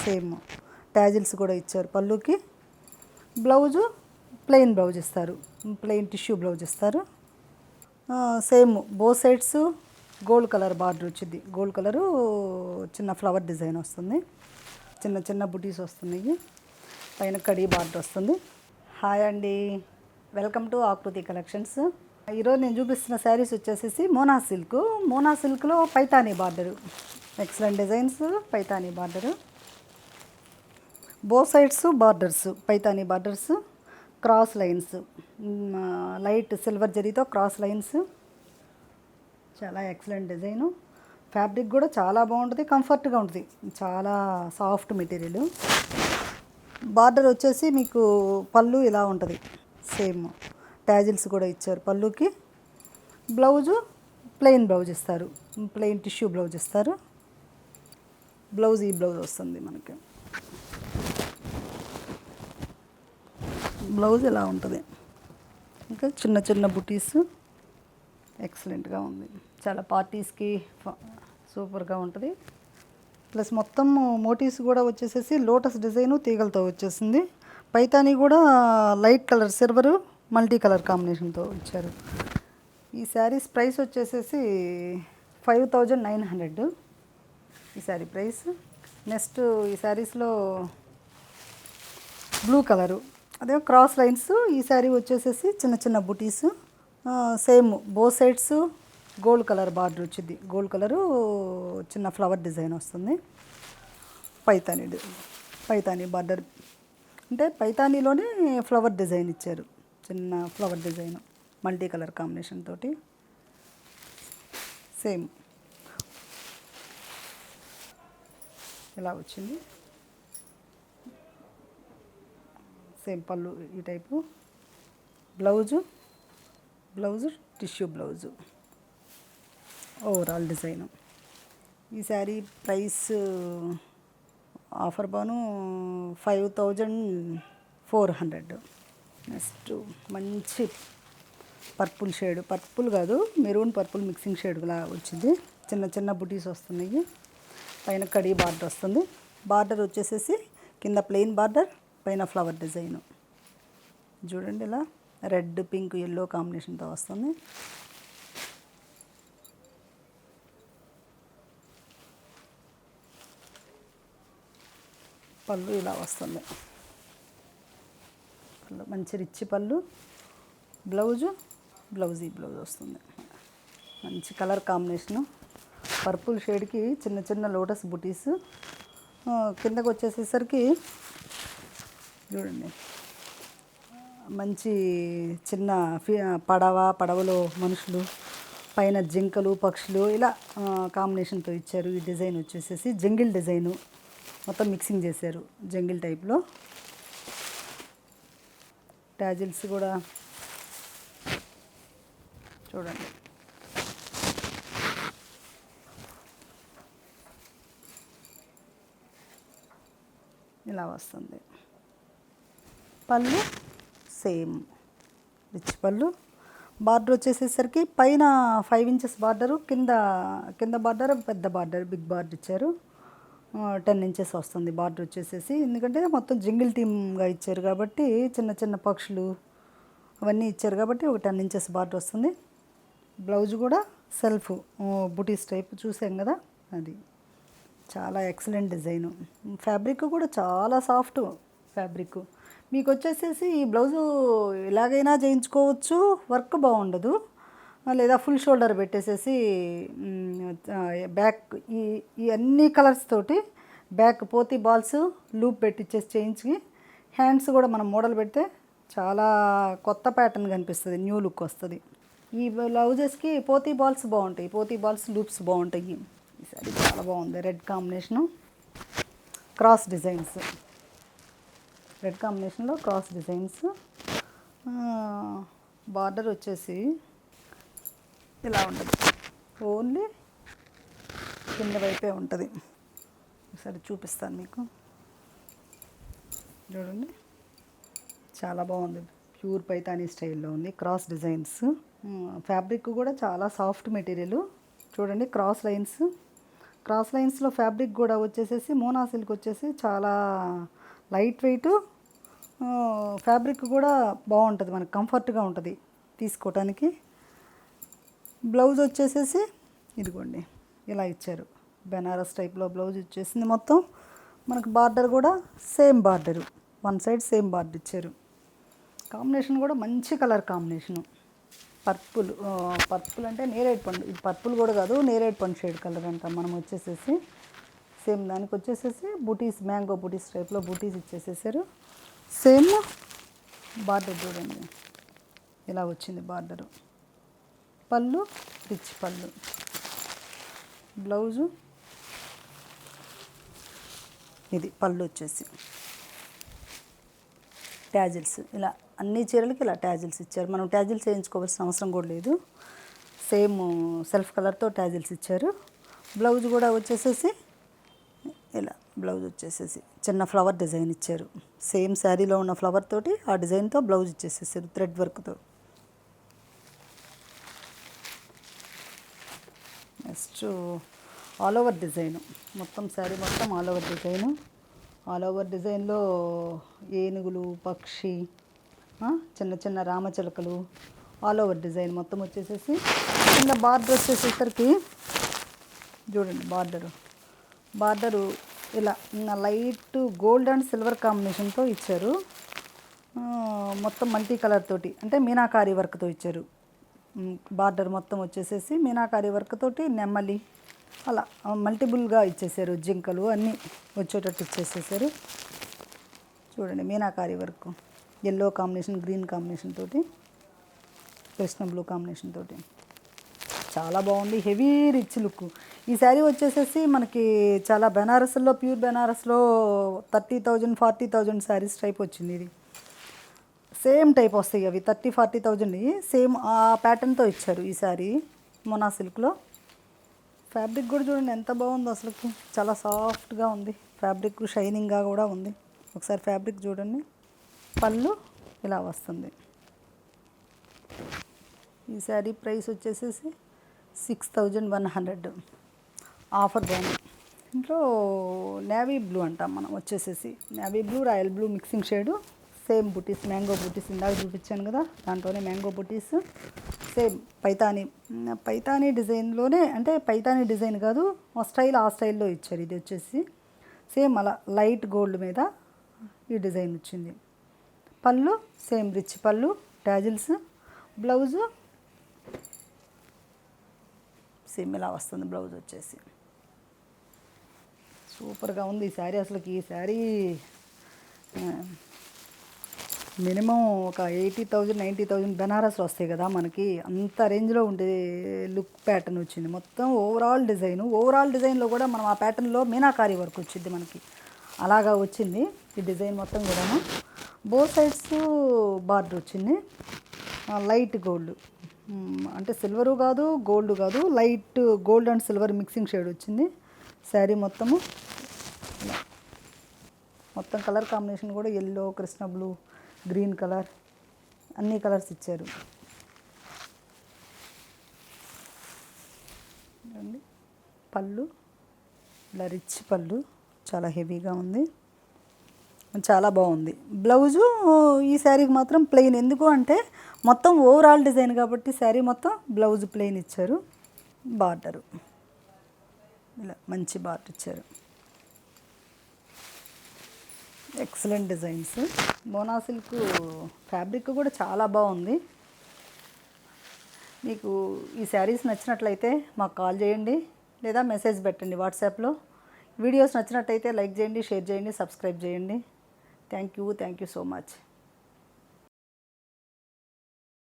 Same tassels కూడా ఇచ్చారు పళ్ళుకి. బ్లౌజు ప్లెయిన్ బ్లౌజ్ ఇస్తారు, ప్లెయిన్ టిష్యూ బ్లౌజ్ ఇస్తారు. Same both sides gold colour border వచ్చింది. గోల్డ్ కలరు చిన్న ఫ్లవర్ డిజైన్ వస్తుంది, చిన్న చిన్న బుటీస్ వస్తున్నాయి, పైన కడీ బార్డర్ వస్తుంది. హాయ్ అండి, వెల్కమ్ టు ఆకృతి కలెక్షన్స్. ఈరోజు నేను చూపిస్తున్న శారీస్ వచ్చేసి మోనా సిల్క్. మోనా సిల్క్లో Paithani border, excellent designs, Paithani border, both sides borders, Paithani borders, cross lines, light silver జరీతో క్రాస్ లైన్స్, చాలా ఎక్సలెంట్ డిజైను. ఫ్యాబ్రిక్ కూడా చాలా బాగుంటుంది, కంఫర్ట్గా ఉంటుంది, చాలా సాఫ్ట్ మెటీరియల్. బార్డర్ వచ్చేసి మీకు పళ్ళు ఇలా ఉంటుంది, సేమ్ ట్యాజిల్స్ కూడా ఇచ్చారు పళ్ళుకి. బ్లౌజు ప్లెయిన్ బ్లౌజ్ ఇస్తారు, ప్లెయిన్ టిష్యూ బ్లౌజ్ ఇస్తారు. బ్లౌజ్ ఈ బ్లౌజ్ వస్తుంది మనకి. బ్లౌజ్ ఇలా ఉంటుంది, ఇంకా చిన్న చిన్న బుటీస్, ఎక్సలెంట్గా ఉంది. చాలా పార్టీస్కి సూపర్గా ఉంటుంది. ప్లస్ మొత్తం మోటీవ్స్ కూడా వచ్చేసేసి లోటస్ డిజైను తీగలతో వచ్చేసింది. పైతానీ కూడా light colour silver multi colour కాంబినేషన్తో ఇచ్చారు. ఈ శారీస్ ప్రైస్ వచ్చేసేసి 5900 ఈ శారీ ప్రైస్. నెక్స్ట్ ఈ శారీస్లో బ్లూ కలరు, అదే క్రాస్ లైన్స్. ఈ శారీ వచ్చేసేసి చిన్న చిన్న బుటీస్, same both sides gold colour border వచ్చింది. గోల్డ్ కలరు చిన్న ఫ్లవర్ డిజైన్ వస్తుంది. పైతానీ బార్డర్ అంటే పైతానీలోనే ఫ్లవర్ డిజైన్ ఇచ్చారు, చిన్న flower design multi colour combination తోటి. సేమ్ ఇలా వచ్చింది, సేమ్ పళ్ళు ఈ type. Blouse tissue blouse, overall design. ఈ శారీ ప్రైస్ ఆఫర్ బాను 5400. నెక్స్ట్ మంచి పర్పుల్ షేడ్, పర్పుల్ కాదు మెరూన్ పర్పుల్ మిక్సింగ్ షేడ్ లా వచ్చింది. చిన్న చిన్న బుటీస్ వస్తున్నాయి, పైన కడీ బార్డర్ వస్తుంది. బార్డర్ వచ్చేసేసి కింద ప్లెయిన్ బార్డర్, పైన ఫ్లవర్ డిజైను చూడండి, ఇలా రెడ్ పింక్ ఎల్లో కాంబినేషన్తో వస్తుంది. పళ్ళు ఇలా వస్తుంది, మంచి రిచ్ పళ్ళు. బ్లౌజ్ ఈ బ్లౌజ్ వస్తుంది. మంచి కలర్ కాంబినేషను, పర్పుల్ షేడ్కి చిన్న చిన్న లోటస్ బుటీస్. కిందకు వచ్చేసేసరికి చూడండి మంచి చిన్న పడవలో మనుషులు, పైన జింకలు పక్షులు ఇలా కాంబినేషన్తో ఇచ్చారు. ఈ డిజైన్ వచ్చేసేసి జంగిల్ డిజైను, మొత్తం మిక్సింగ్ చేశారు జంగిల్ టైప్లో. ట్యాజిల్స్ కూడా చూడండి, ఇలా వస్తుంది. పళ్ళు సేమ్ రిచ్ పళ్ళు. బార్డర్ వచ్చేసేసరికి పైన 5 ఇంచెస్ బార్డరు, కింద బార్డర్ పెద్ద బార్డర్, బిగ్ బార్డర్ ఇచ్చారు. 10 ఇంచెస్ వస్తుంది బార్డర్ వచ్చేసేసి. ఎందుకంటే మొత్తం జింగిల్ టీమ్గా ఇచ్చారు కాబట్టి, చిన్న చిన్న పక్షులు అవన్నీ ఇచ్చారు కాబట్టి ఒక 10 ఇంచెస్ బార్డర్ వస్తుంది. బ్లౌజ్ కూడా సెల్ఫ్ బుటీస్ టైప్ చూసాం కదా, అది చాలా ఎక్సలెంట్ డిజైను. ఫ్యాబ్రిక్ కూడా చాలా సాఫ్ట్ ఫ్యాబ్రిక్. మీకు వచ్చేసేసి ఈ బ్లౌజు ఎలాగైనా చేయించుకోవచ్చు, వర్క్ బాగుండదు. లేదా ఫుల్ షోల్డర్ పెట్టేసేసి బ్యాక్ ఈ అన్ని కలర్స్ తోటి బ్యాక్ పోతీ బాల్స్ లూప్ పెట్టించేసి చేయించి, హ్యాండ్స్ కూడా మనం మోడల్ పెడితే చాలా కొత్త ప్యాటర్న్ కనిపిస్తుంది, న్యూ లుక్ వస్తుంది. ఈ బ్లౌజెస్కి పోతీ బాల్స్ బాగుంటాయి, పోతీ బాల్స్ లూప్స్ బాగుంటాయి. ఈసారి చాలా బాగుంది, red combination, cross designs, red కాంబినేషన్లో క్రాస్ డిజైన్స్. బార్డర్ వచ్చేసి ఇలా ఉంటుంది, ఓన్లీ కింద వైపే ఉంటుంది. ఒకసారి చూపిస్తాను మీకు, చూడండి చాలా బాగుంది. ప్యూర్ పైతానీ స్టైల్లో ఉంది, క్రాస్ డిజైన్స్. ఫ్యాబ్రిక్ కూడా చాలా సాఫ్ట్ మెటీరియల్. చూడండి క్రాస్ లైన్స్, క్రాస్ లైన్స్లో ఫ్యాబ్రిక్ కూడా వచ్చేసేసి మోనా సిల్క్ వచ్చేసి చాలా లైట్ వెయిట్, ఫ్యాబ్రిక్ కూడా బాగుంటుంది, మనకు కంఫర్ట్గా ఉంటుంది తీసుకోవటానికి. బ్లౌజ్ వచ్చేసేసి ఇదిగోండి ఇలా ఇచ్చారు, బెనారస్ టైప్లో బ్లౌజ్ ఇచ్చేసింది. మొత్తం మనకు బార్డర్ కూడా same border, one side same border ఇచ్చారు. కాంబినేషన్ కూడా మంచి కలర్ కాంబినేషను, పర్పుల్. పర్పుల్ అంటే నేరేడు పండు, ఇది పర్పుల్ కూడా కాదు, నేరేడు పండు షేడ్ కలర్ అంటాం మనం. వచ్చేసేసి సేమ్ దానికి వచ్చేసేసి బూటీస్, మ్యాంగో బూటీస్ టైప్లో బూటీస్ ఇచ్చేసేసారు. సేమ్ బార్డర్ చూడండి ఇలా వచ్చింది బార్డరు. పళ్ళు రిచ్ పళ్ళు, బ్లౌజు ఇది పళ్ళు వచ్చేసి ట్యాజిల్స్. ఇలా అన్ని చీరలకి ఇలా ట్యాజిల్స్ ఇచ్చారు. మనం ట్యాజిల్స్ వేయించుకోవాల్సిన అవసరం కూడా లేదు, సేమ్ సెల్ఫ్ కలర్తో ట్యాజిల్స్ ఇచ్చారు. బ్లౌజ్ కూడా వచ్చేసేసి ఇలా, బ్లౌజ్ వచ్చేసేసి చిన్న ఫ్లవర్ డిజైన్ ఇచ్చారు. సేమ్ శారీలో ఉన్న ఫ్లవర్ తోటి ఆ డిజైన్తో బ్లౌజ్ ఇచ్చేసేసారు థ్రెడ్ వర్క్తో. నెక్స్ట్ ఆల్ ఓవర్ డిజైను, మొత్తం శారీ మొత్తం all over design. All over డిజైన్లో ఏనుగులు, పక్షి, చిన్న చిన్న రామచిలకలు, ఆల్ ఓవర్ డిజైన్ మొత్తం వచ్చేసేసి. కింద బార్డర్ వచ్చేసేసరికి చూడండి బార్డరు ఇలా లైట్ గోల్డ్ అండ్ సిల్వర్ కాంబినేషన్తో ఇచ్చారు. మొత్తం మల్టీ కలర్ తోటి, అంటే మీనాకారి వర్క్తో ఇచ్చారు. బార్డర్ మొత్తం వచ్చేసేసి మీనాకారి వర్క్ తోటి నెమ్మలి అలా మల్టిపుల్గా ఇచ్చేసారు. జింకలు అన్నీ వచ్చేటట్టు ఇచ్చేసేసారు. చూడండి meenakari work, yellow combination, green combination తోటి, కృష్ణ బ్లూ కాంబినేషన్ తోటి చాలా బాగుంది. Heavy rich look. ఈ శారీ వచ్చేసేసి మనకి చాలా బెనారస్లో, ప్యూర్ బెనారస్లో 30,000 40,000 శారీస్ టైప్ వచ్చింది. ఇది సేమ్ టైప్ వస్తాయి అవి 30-40,000 సేమ్ ఆ ప్యాటర్న్తో ఇచ్చారు ఈ శారీ మోనా సిల్క్లో. ఫ్యాబ్రిక్ కూడా చూడండి ఎంత బాగుందో అసలుకి, చాలా సాఫ్ట్గా ఉంది ఫ్యాబ్రిక్, షైనింగ్గా కూడా ఉంది. ఒకసారి ఫ్యాబ్రిక్ చూడండి. పళ్ళు ఇలా వస్తుంది. ఈ శారీ ప్రైస్ వచ్చేసేసి 6,100 ఆఫర్ బాగుంది. ఇంట్లో నేవీ బ్లూ అంటాం మనం, వచ్చేసేసి navy blue, royal blue mixing shade. Same బుటీస్, మ్యాంగో బుటీస్ ఇందాక చూపించాను కదా, దాంట్లోనే మ్యాంగో బుటీస్. సేమ్ పైతానీ డిజైన్లోనే, అంటే పైతానీ డిజైన్ కాదు, ఆ స్టైల్లో ఇచ్చారు. ఇది వచ్చేసి సేమ్ అలా లైట్ గోల్డ్ మీద ఈ డిజైన్ వచ్చింది. పళ్ళు సేమ్ రిచ్ పళ్ళు, ట్యాజిల్స్. బ్లౌజు సేమ్ ఇలా వస్తుంది. బ్లౌజ్ వచ్చేసి సూపర్గా ఉంది ఈ శారీ. అసలుకి ఈ శారీ మినిమం ఒక 80,000 90,000 బెనారస్లో వస్తాయి కదా మనకి, అంత రేంజ్లో ఉండే లుక్ ప్యాటర్న్ వచ్చింది. మొత్తం ఓవరాల్ డిజైన్లో కూడా మనం ఆ ప్యాటర్న్లో మీనాకారి వర్క్ వచ్చింది మనకి, అలాగా వచ్చింది ఈ డిజైన్ మొత్తం కూడాను. బోత్ సైడ్స్ బార్డర్ వచ్చింది, లైట్ గోల్డ్, అంటే సిల్వరు కాదు గోల్డ్ కాదు, light gold and silver mixing shade వచ్చింది శారీ మొత్తము. మొత్తం కలర్ కాంబినేషన్ కూడా yellow, Krishna blue, green colour, అన్ని కలర్స్ ఇచ్చారు. పళ్ళు ఇలా రిచ్ పళ్ళు, చాలా హెవీగా ఉంది, చాలా బాగుంది. బ్లౌజు ఈ శారీకి మాత్రం ప్లెయిన్, ఎందుకు అంటే మొత్తం ఓవరాల్ డిజైన్ కాబట్టి శారీ మొత్తం బ్లౌజ్ ప్లెయిన్ ఇచ్చారు. బార్డరు ఇలా మంచి బార్డర్ ఇచ్చారు. Excellent designs. Mona silk fabric కూడా చాలా బాగుంది. మీకు ఈ శారీస్ నచ్చినట్లయితే మాకు కాల్ చేయండి లేదా మెసేజ్ పెట్టండి వాట్సాప్లో. వీడియోస్ నచ్చినట్టయితే లైక్ చేయండి, షేర్ చేయండి, సబ్స్క్రైబ్ చేయండి. Thank you so much.